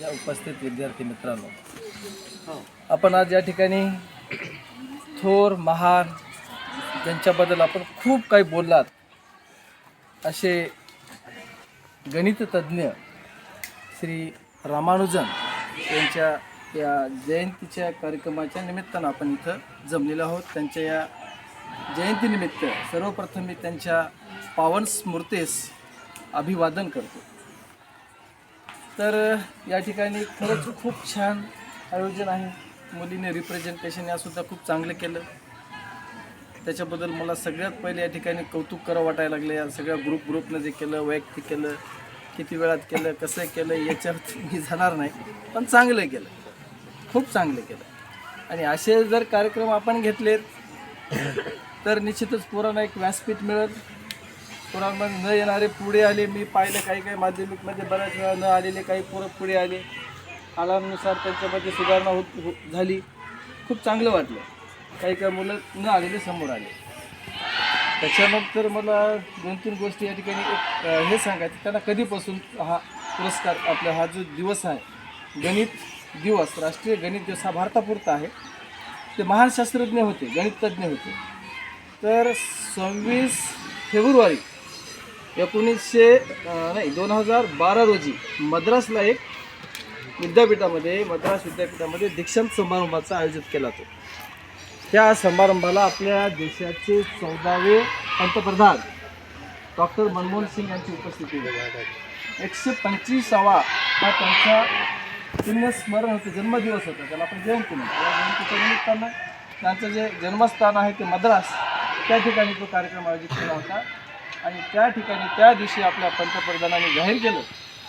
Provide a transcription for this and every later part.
या उपस्थित विद्यार्थी मित्रांनो, आपण आज या ठिकाणी थोर महान ज्यांच्याबद्दल आपण खूप काही बोललात असे गणिततज्ञ श्री रामानुजन यांच्या या जयंतीच्या कार्यक्रमाच्या निमित्तानं आपण इथं जमलेलो आहोत. त्यांच्या या जयंतीनिमित्त सर्वप्रथम मी त्यांच्या पावन स्मृतीस अभिवादन करतो. तर या ठिकाणी खरंच खूप छान आयोजन आहे. मुलीने रिप्रेझेंटेशन यासुद्धा खूप चांगलं केलं. त्याच्याबद्दल मला सगळ्यात पहिले या ठिकाणी कौतुक करावं वाटायला लागलं. या सगळ्या ग्रुपनं जे केलं, वैयक्तिक केलं, किती वेळात केलं, कसं केलं याच्यावर मी जाणार नाही, पण चांगलं केलं, खूप चांगलं केलं. आणि असे जर कार्यक्रम आपण घेतलेत तर निश्चितच पोरांना एक व्यासपीठ मिळेल. पोरांमध्ये न येणारे पुढे आले. मी पाहिलं काही माध्यमिकमध्ये बऱ्याच वेळा न आलेले काही पोरं पुढे आले. काळानुसार त्यांच्यामध्ये सुधारणा झाली. खूप चांगलं वाटलं. काही मुलं न आलेले समोर आले. त्याच्यानंतर मला 2-3 गोष्टी या ठिकाणी एक हे सांगायचं, त्यांना कधीपासून हा पुरस्कार आपला हा जो दिवस आहे गणित दिवस, राष्ट्रीय गणित दिवस हा भारतापुरता आहे. ते महान शास्त्रज्ञ होते, गणिततज्ञ होते. तर 26 फेब्रुवारी 2012 रोजी मद्रास विद्यापीठामध्ये दीक्षांत समारंभाचं आयोजित केला होता. त्या समारंभाला आपल्या देशाचे 14वे पंतप्रधान डॉक्टर मनमोहन सिंग यांची उपस्थिती होती. 125वा हा त्यांचा पुण्यस्मरण होतं, जन्मदिवस होता, त्याला आपण जयंती म्हणतो. या जयंतीच्या निमित्तानं त्यांचं जे जन्मस्थान आहे ते मद्रास, त्या ठिकाणी तो कार्यक्रम आयोजित केला होता. आणि त्या ठिकाणी त्या दिवशी आपल्या पंतप्रधानांनी जाहीर केलं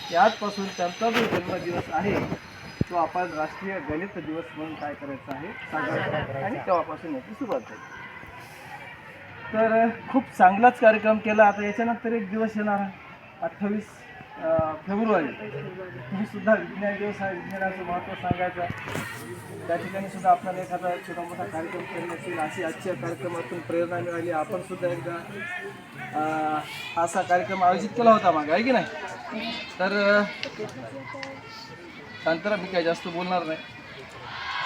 की आजपासून त्यांचा जो जन्मदिवस आहे तो आपण राष्ट्रीय गणित दिवस म्हणून काय करायचं आहे साजरा, आणि तेव्हापासून याची सुरुवात झाली. तर खूप चांगलाच कार्यक्रम केला. आता याच्यानंतर एक दिवस येणार आहे 28 फेब्रुवारी. तुम्ही सुद्धा विज्ञान दिवस आहे, विज्ञानाचं महत्त्व सांगायचं. त्या ठिकाणी सुद्धा आपल्याला एखादा छोटा मोठा कार्यक्रम करण्याची अशी आजच्या कार्यक्रमातून प्रेरणा मिळाली. आपण सुद्धा एकदा असा कार्यक्रम आयोजित केला होता मागे, आहे की नाही? तर नंतर मी काही जास्त बोलणार नाही.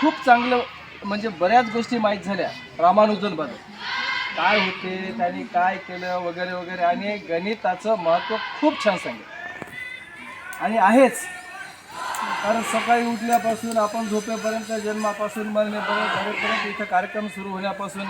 खूप चांगलं, म्हणजे बऱ्याच गोष्टी माहीत झाल्या रामानुजनबद्दल, काय होते, त्यांनी काय केलं वगैरे वगैरे, आणि गणिताचं महत्त्व खूप छान सांगितलं. आणि आहेच, कारण सकाळी उठल्यापासून आपण झोपेपर्यंत, जन्मापासून मरण्यापर्यंत इथं कार्यक्रम सुरू होण्यापासून